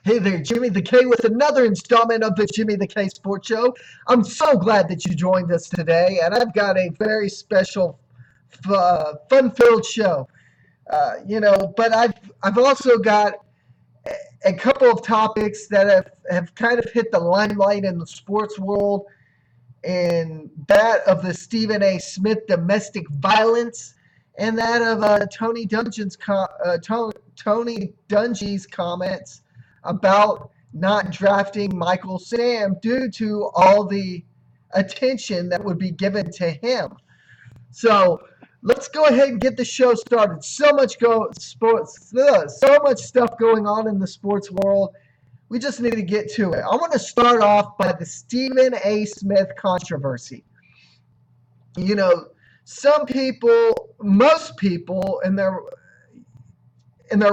Hey there, Jimmy the K with another installment of the Jimmy the K Sports Show. I'm so glad that you joined us today, and I've got a very special, fun-filled show. But I've also got a couple of topics that have kind of hit the limelight in the sports world, and that of the Stephen A. Smith domestic violence, and that of Tony Dungy's comments about not drafting Michael Sam due to all the attention that would be given to him. So let's go ahead and get the show started. So much stuff going on in the sports world. We just need to get to it. I want to start off by the Stephen A. Smith controversy. You know, most people in their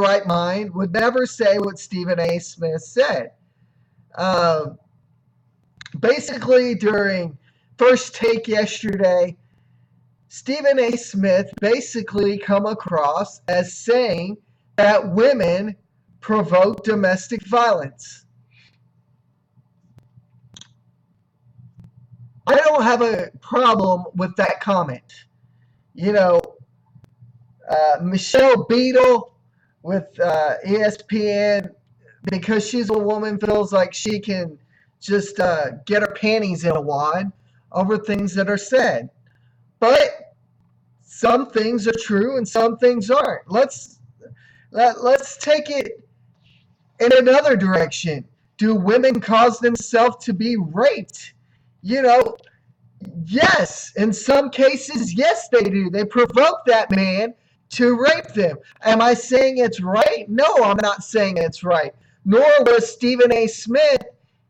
right mind would never say what Stephen A. Smith said. Uh, Basically, during First Take yesterday, Stephen A. Smith basically come across as saying that women provoke domestic violence. I don't have a problem with that comment. You know, Michelle Beadle with ESPN, because she's a woman, feels like she can just get her panties in a wad over things that are said. But some things are true and some things aren't. Let's take it in another direction. Do women cause themselves to be raped? You know, yes, in some cases, yes, they do. They provoke that man to rape them. Am I saying it's right? No, I'm not saying it's right. Nor was Stephen A. Smith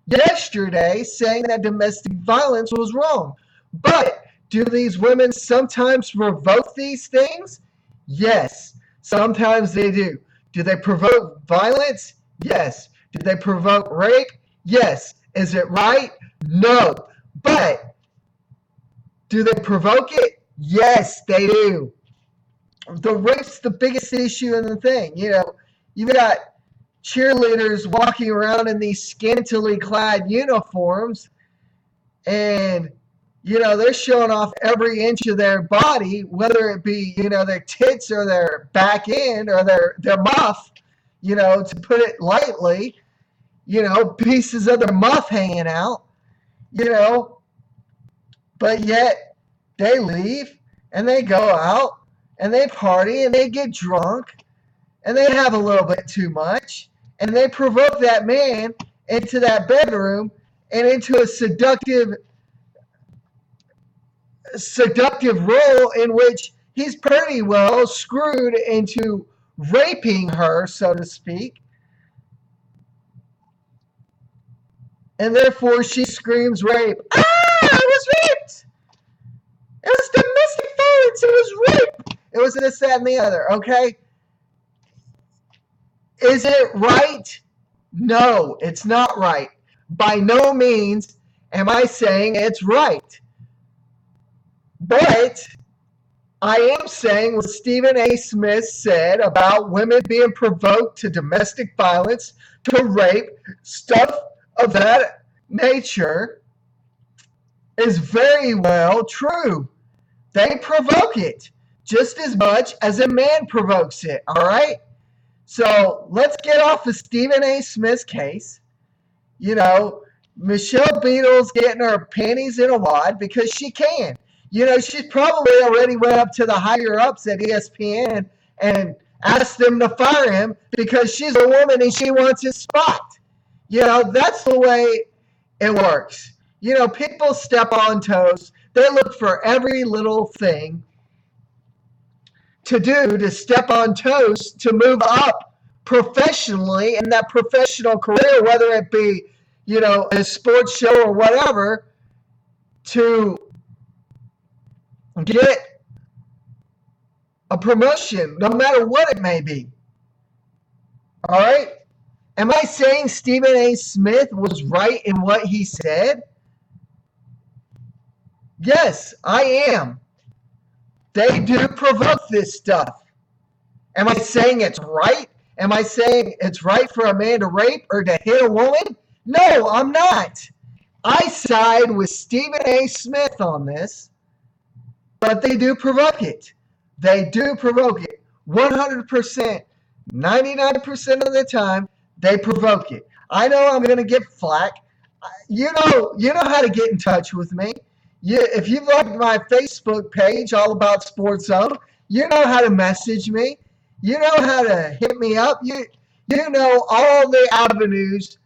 yesterday saying that domestic violence was wrong. But do these women sometimes provoke these things? Yes, sometimes they do. Do they provoke violence? Yes. Do they provoke rape? Yes. Is it right? No. But do they provoke it? Yes, they do. The rape's the biggest issue in the thing. You know, you've got cheerleaders walking around in these scantily clad uniforms, and they're showing off every inch of their body, whether it be their tits or their back end or their muff, to put it lightly, pieces of their muff hanging out, you know but yet they leave and they go out and they party and they get drunk and they have a little bit too much and they provoke that man into that bedroom and into a seductive role in which he's pretty well screwed into raping her, so to speak. And therefore she screams rape. Ah, I was raped! It was domestic violence, it was rape! It was this, that, and the other, okay? Is it right? No, it's not right. By no means am I saying it's right. But I am saying what Stephen A. Smith said about women being provoked to domestic violence, to rape, stuff of that nature is very well true. They provoke it just as much as a man provokes it, all right? So let's get off of Stephen A. Smith's case. Michelle Beadle's getting her panties in a wad because she can. She's probably already went up to the higher ups at ESPN and asked them to fire him because she's a woman and she wants his spot. That's the way it works. People step on toes. They look for every little thing to do to step on toes to move up professionally in that professional career, whether it be, a sports show or whatever, to get a promotion, no matter what it may be. All right? Am I saying Stephen A. Smith was right in what he said? Yes, I am. They do provoke this stuff. Am I saying it's right? Am I saying it's right for a man to rape or to hit a woman? No, I'm not. I side with Stephen A. Smith on this, but they do provoke it. They do provoke it. 100%, 99% of the time, they provoke it. I know I'm going to get flack. You know how to get in touch with me. If you like my Facebook page, All About Sports Zone, you know how to message me. You know how to hit me up. You know all the avenues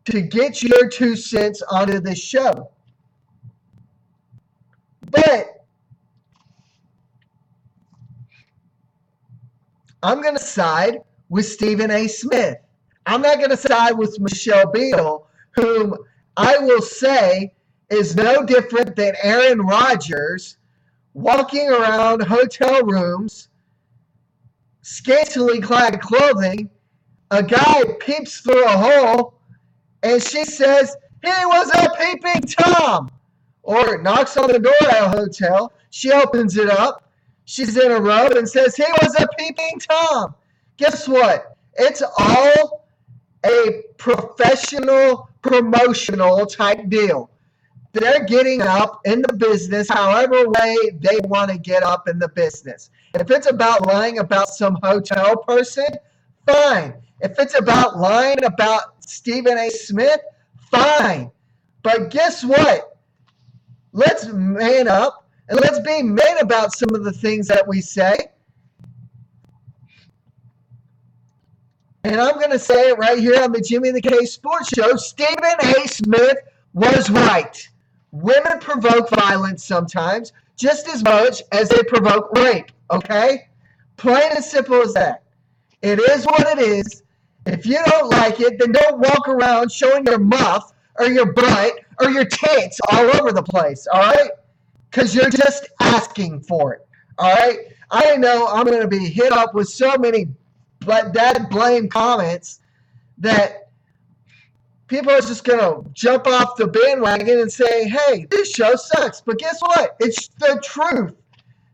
to get your 2 cents onto this show. But I'm going to side with Stephen A. Smith. I'm not going to side with Michelle Beadle, whom I will say is no different than Aaron Rodgers walking around hotel rooms, scantily clad clothing. A guy peeps through a hole, and she says, "He was a peeping Tom." Or knocks on the door at a hotel. She opens it up. She's in a robe and says, "He was a peeping Tom." Guess what? It's all a professional, promotional type deal. They're getting up in the business however way they want to get up in the business. If it's about lying about some hotel person, fine. If it's about lying about Stephen A. Smith, fine. But guess what? Let's man up and let's be men about some of the things that we say. And I'm going to say it right here on the Jimmy the K Sports Show. Stephen A. Smith was right. Women provoke violence sometimes just as much as they provoke rape, okay? Plain and simple as that. It is what it is. If you don't like it, then don't walk around showing your muff or your butt or your tits all over the place, all right? Because you're just asking for it, all right? I know I'm going to be hit up with so many dad blame comments that people are just going to jump off the bandwagon and say, hey, this show sucks. But guess what? It's the truth.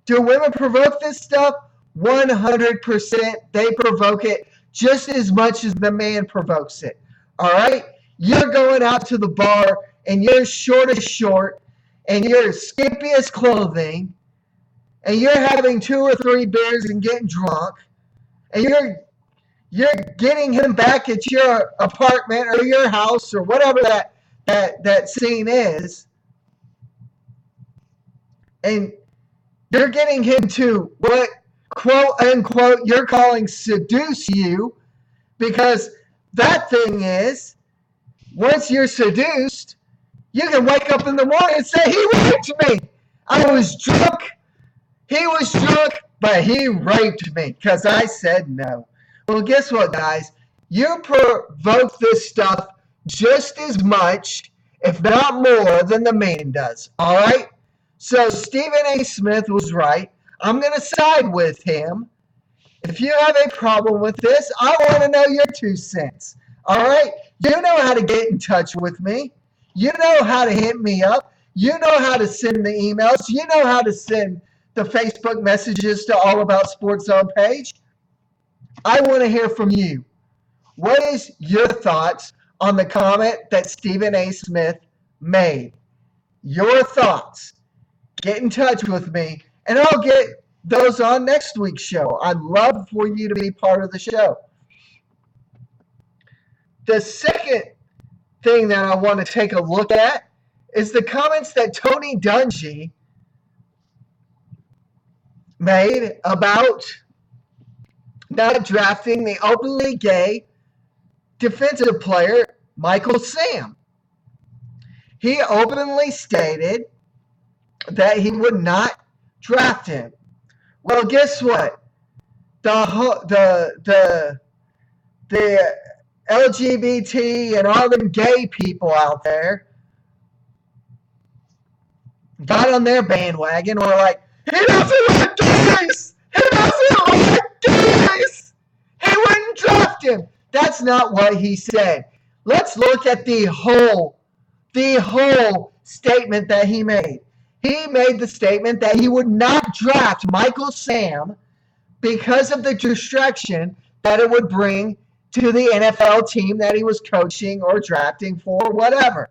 Do women provoke this stuff? 100% they provoke it just as much as the man provokes it. All right? You're going out to the bar and you're short as short and you're skimpy as clothing and you're having 2 or 3 beers and getting drunk and you're getting him back at your apartment or your house or whatever that scene is, and you're getting him to what quote unquote you're calling seduce you, because that thing is, once you're seduced, you can wake up in the morning and say, he raped me. I was drunk. He was drunk, but he raped me because I said no. Well, guess what, guys? You provoke this stuff just as much, if not more, than the man does. All right? So Stephen A. Smith was right. I'm going to side with him. If you have a problem with this, I want to know your 2 cents. All right? You know how to get in touch with me. You know how to hit me up. You know how to send the emails. You know how to send the Facebook messages to All About Sports Zone page. I want to hear from you. What is your thoughts on the comment that Stephen A. Smith made? Your thoughts. Get in touch with me, and I'll get those on next week's show. I'd love for you to be part of the show. The second thing that I want to take a look at is the comments that Tony Dungy made about not drafting the openly gay defensive player Michael Sam. He openly stated that he would not draft him. Well, guess what? The LGBT and all them gay people out there got on their bandwagon or like, he doesn't like gays! He doesn't like gays! He wouldn't draft him. That's not what he said. Let's look at the whole statement that he made. He made the statement that he would not draft Michael Sam because of the distraction that it would bring to the NFL team that he was coaching or drafting for, whatever.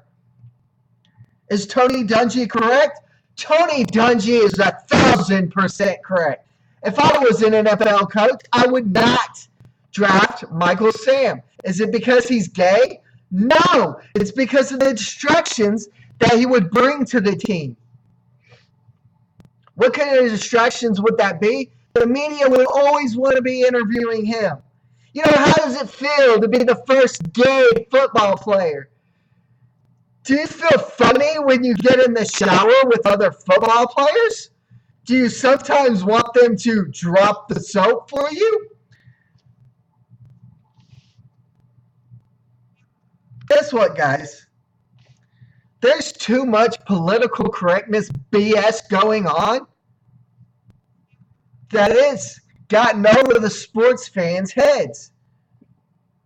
Is Tony Dungy correct? Tony Dungy is 1,000% correct. If I was an NFL coach, I would not draft Michael Sam. Is it because he's gay? No, it's because of the distractions that he would bring to the team. What kind of distractions would that be? The media will always want to be interviewing him. You know, how does it feel to be the first gay football player? Do you feel funny when you get in the shower with other football players? Do you sometimes want them to drop the soap for you? Guess what, guys? There's too much political correctness BS going on that it's gotten over the sports fans' heads.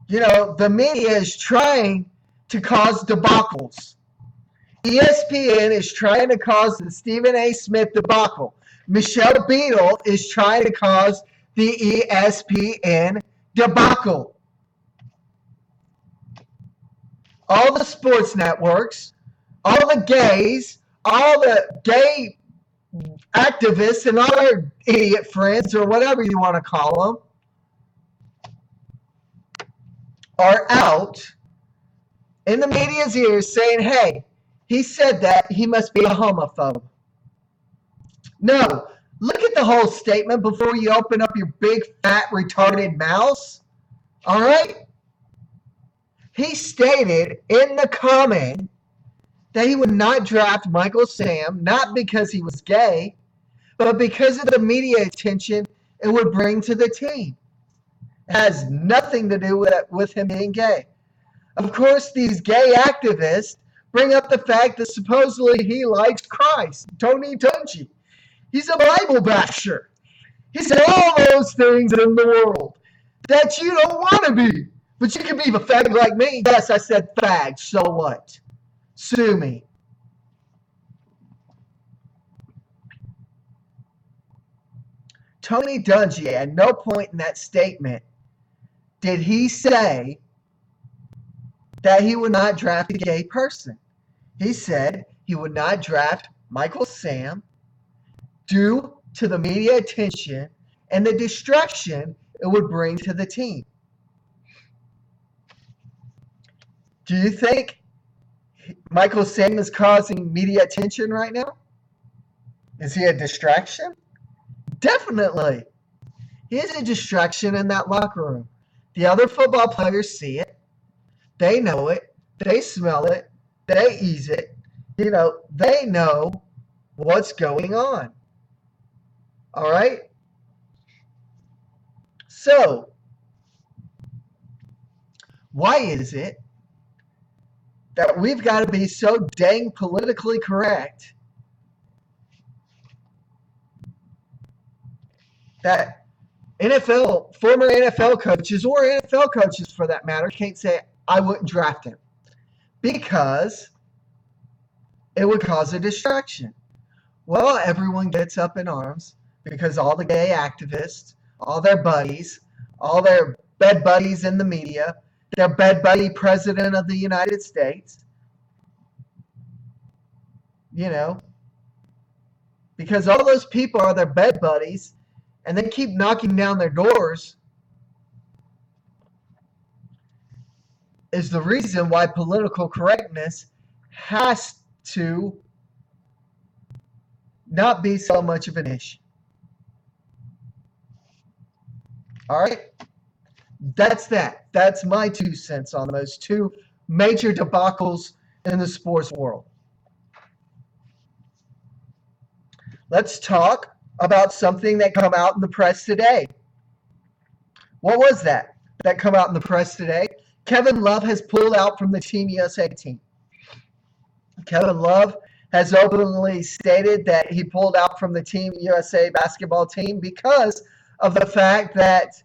You know, the media is trying to cause debacles. ESPN is trying to cause the Stephen A. Smith debacle. Michelle Beadle is trying to cause the ESPN debacle. All the sports networks, all the gays, all the gay activists and all their idiot friends or whatever you want to call them are out in the media's ears saying, hey, he said that, he must be a homophobe. No, look at the whole statement before you open up your big, fat, retarded mouth. All right? He stated in the comment that he would not draft Michael Sam, not because he was gay, but because of the media attention it would bring to the team. It has nothing to do with him being gay. Of course, these gay activists bring up the fact that supposedly he likes Christ, Tony Dungy. He's a Bible basher. He said all those things in the world that you don't want to be. But you can be a fag like me. Yes, I said fag. So what? Sue me. Tony Dungy, at no point in that statement did he say that he would not draft a gay person. He said he would not draft Michael Sam due to the media attention and the distraction it would bring to the team. Do you think Michael Sam is causing media attention right now? Is he a distraction? Definitely. He is a distraction in that locker room. The other football players see it. They know it. They smell it. They ease it. You know, they know what's going on. All right? So, why is it that we've got to be so dang politically correct that former NFL coaches, or NFL coaches for that matter, can't say, I wouldn't draft him? Because it would cause a distraction. Well, everyone gets up in arms because all the gay activists, all their buddies, all their bed buddies in the media, their bed buddy president of the United States, you know, because all those people are their bed buddies and they keep knocking down their doors, is the reason why political correctness has to not be so much of an issue. All right? That's that. That's my 2 cents on those two major debacles in the sports world. Let's talk about something that came out in the press today. What was that come out in the press today? Kevin Love has pulled out from the Team USA team. Kevin Love has openly stated that he pulled out from the Team USA basketball team because of the fact that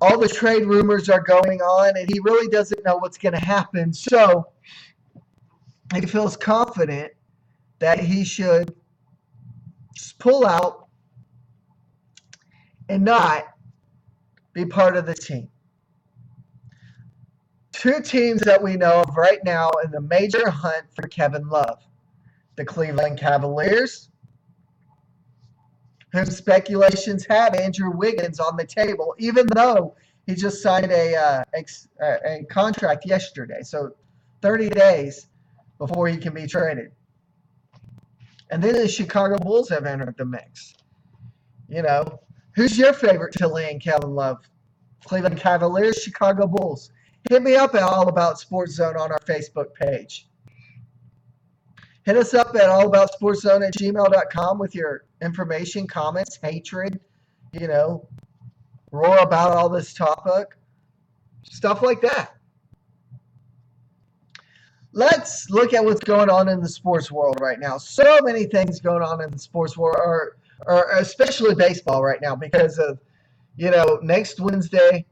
all the trade rumors are going on and he really doesn't know what's going to happen. So he feels confident that he should just pull out and not be part of the team. Two teams that we know of right now in the major hunt for Kevin Love. The Cleveland Cavaliers, whose speculations have Andrew Wiggins on the table, even though he just signed a contract yesterday. So 30 days before he can be traded. And then the Chicago Bulls have entered the mix. You know, who's your favorite to land Kevin Love? Cleveland Cavaliers, Chicago Bulls. Hit me up at All About Sports Zone on our Facebook page. Hit us up at allaboutsportszone@gmail.com with your information, comments, hatred, roar about all this topic, stuff like that. Let's look at what's going on in the sports world right now. So many things going on in the sports world, or especially baseball right now, because of, next Wednesday,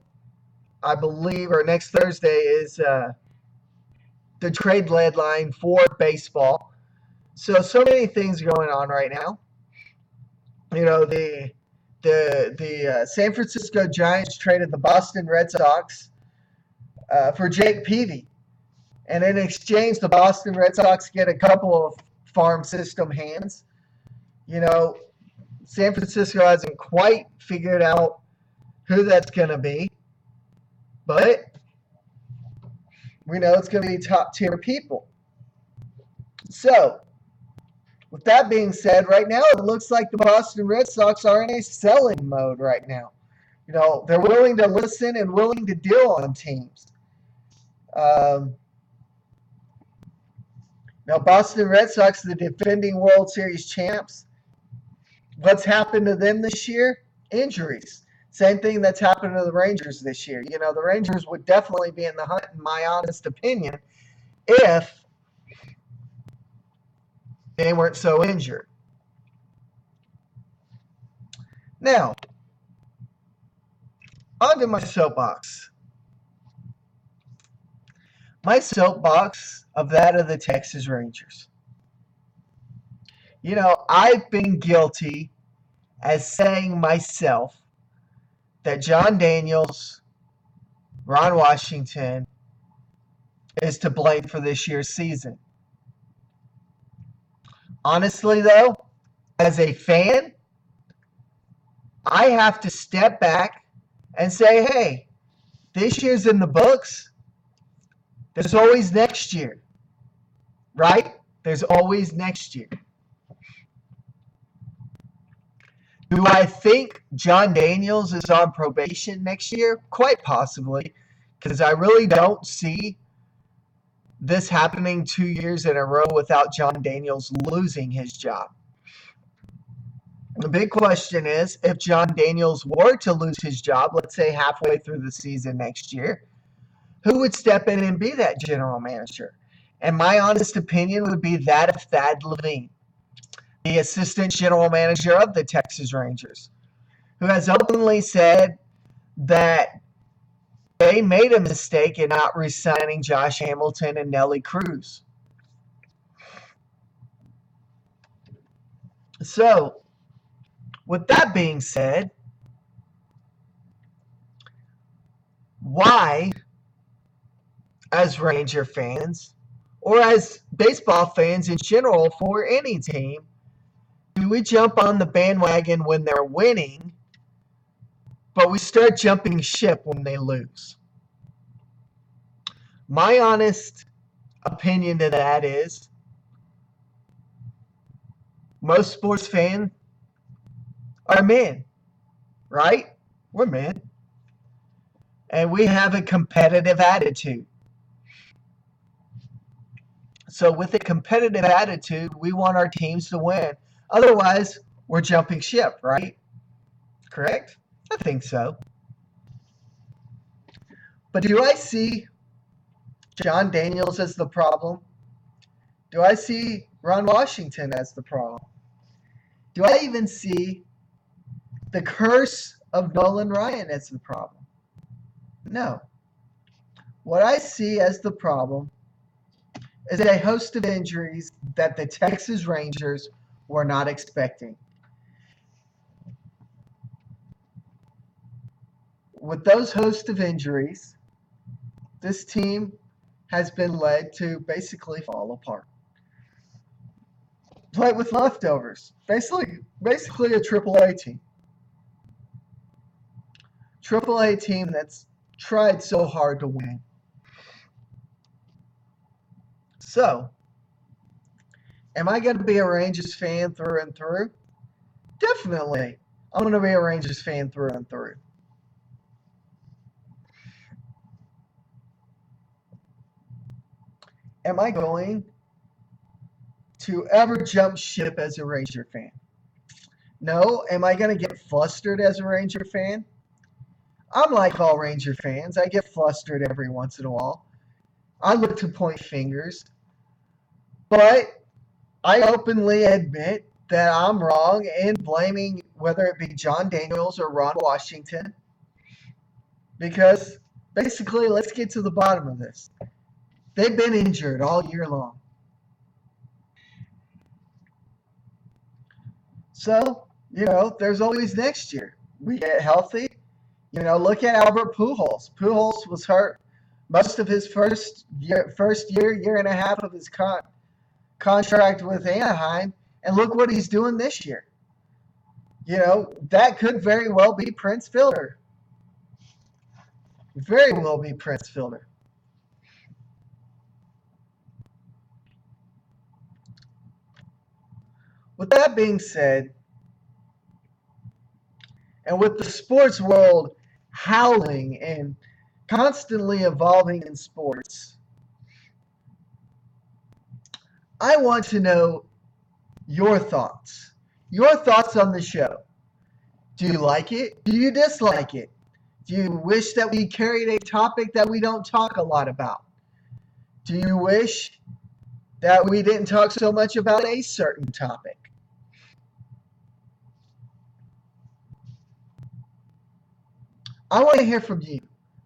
I believe, or next Thursday is the trade deadline for baseball. So many things going on right now. The San Francisco Giants traded the Boston Red Sox for Jake Peavy. And in exchange, the Boston Red Sox get a couple of farm system hands. San Francisco hasn't quite figured out who that's going to be. But we know it's going to be top tier people. So, with that being said, right now it looks like the Boston Red Sox are in a selling mode right now. They're willing to listen and willing to deal on teams. Now, Boston Red Sox, the defending World Series champs, what's happened to them this year? Injuries. Same thing that's happened to the Rangers this year. The Rangers would definitely be in the hunt, in my honest opinion, if they weren't so injured. Now, on to my soapbox. My soapbox of that of the Texas Rangers. I've been guilty as saying myself that John Daniels, Ron Washington, is to blame for this year's season. Honestly, though, as a fan, I have to step back and say, hey, this year's in the books. There's always next year, right? There's always next year. Do I think John Daniels is on probation next year? Quite possibly, because I really don't see this happening 2 years in a row without John Daniels losing his job. The big question is, if John Daniels were to lose his job, let's say halfway through the season next year, who would step in and be that general manager? And my honest opinion would be that of Thad Levine, the assistant general manager of the Texas Rangers, who has openly said that they made a mistake in not re-signing Josh Hamilton and Nelly Cruz. So, with that being said, why, as Ranger fans, or as baseball fans in general for any team, do we jump on the bandwagon when they're winning, but we start jumping ship when they lose? My honest opinion to that is, most sports fans are men, right? We're men. And we have a competitive attitude. So with a competitive attitude, we want our teams to win. Otherwise, we're jumping ship, right? Correct? I think so. But do I see John Daniels as the problem? Do I see Ron Washington as the problem? Do I even see the curse of Nolan Ryan as the problem? No. What I see as the problem is a host of injuries that the Texas Rangers were not expecting. with those host of injuries, this team has been led to basically fall apart. Play with leftovers. Basically a AAA team. AAA team that's tried so hard to win. So, am I going to be a Rangers fan through and through? Definitely. I'm going to be a Rangers fan through and through. Am I going to ever jump ship as a Ranger fan? No. Am I going to get flustered as a Ranger fan? I'm like all Ranger fans. I get flustered every once in a while. I look to point fingers. But I openly admit that I'm wrong in blaming whether it be John Daniels or Ron Washington. Because basically, let's get to the bottom of this. They've been injured all year long. So, there's always next year. We get healthy. Look at Albert Pujols. Pujols was hurt most of his first year and a half of his contract with Anaheim, and look what he's doing this year. That could very well be Prince Fielder. Very well be Prince Fielder. With that being said, and with the sports world howling and constantly evolving in sports, I want to know your thoughts. Your thoughts on the show. Do you like it? Do you dislike it? Do you wish that we carried a topic that we don't talk a lot about? Do you wish that we didn't talk so much about a certain topic? I want to hear from you,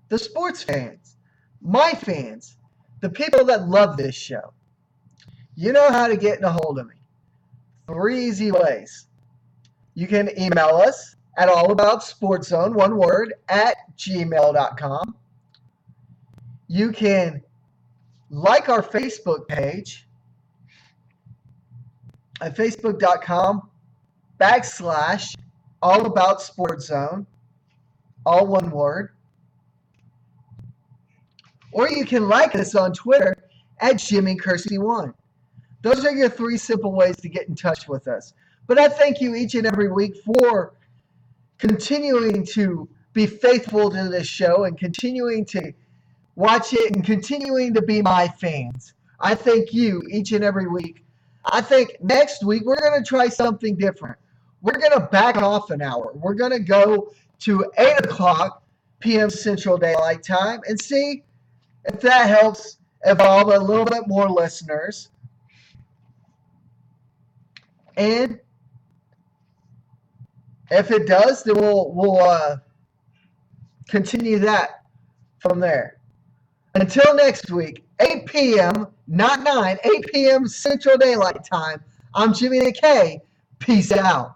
the sports fans, my fans, the people that love this show. You know how to get in a hold of me. 3 easy ways. You can email us at allaboutsportszone, one word, at gmail.com. You can like our Facebook page at facebook.com/allaboutsportszone, all one word. Or you can like us on Twitter at JimmyKersey1. Those are your 3 simple ways to get in touch with us. But I thank you each and every week for continuing to be faithful to this show and continuing to watch it and continuing to be my fans. I thank you each and every week. I think next week we're going to try something different. We're going to back off an hour. We're going to go to 8 o'clock p.m. Central Daylight Time and see if that helps evolve a little bit more listeners. And if it does, then we'll continue that from there. Until next week, 8 p.m., not 9, 8 p.m. Central Daylight Time, I'm Jimmy the K. Peace out.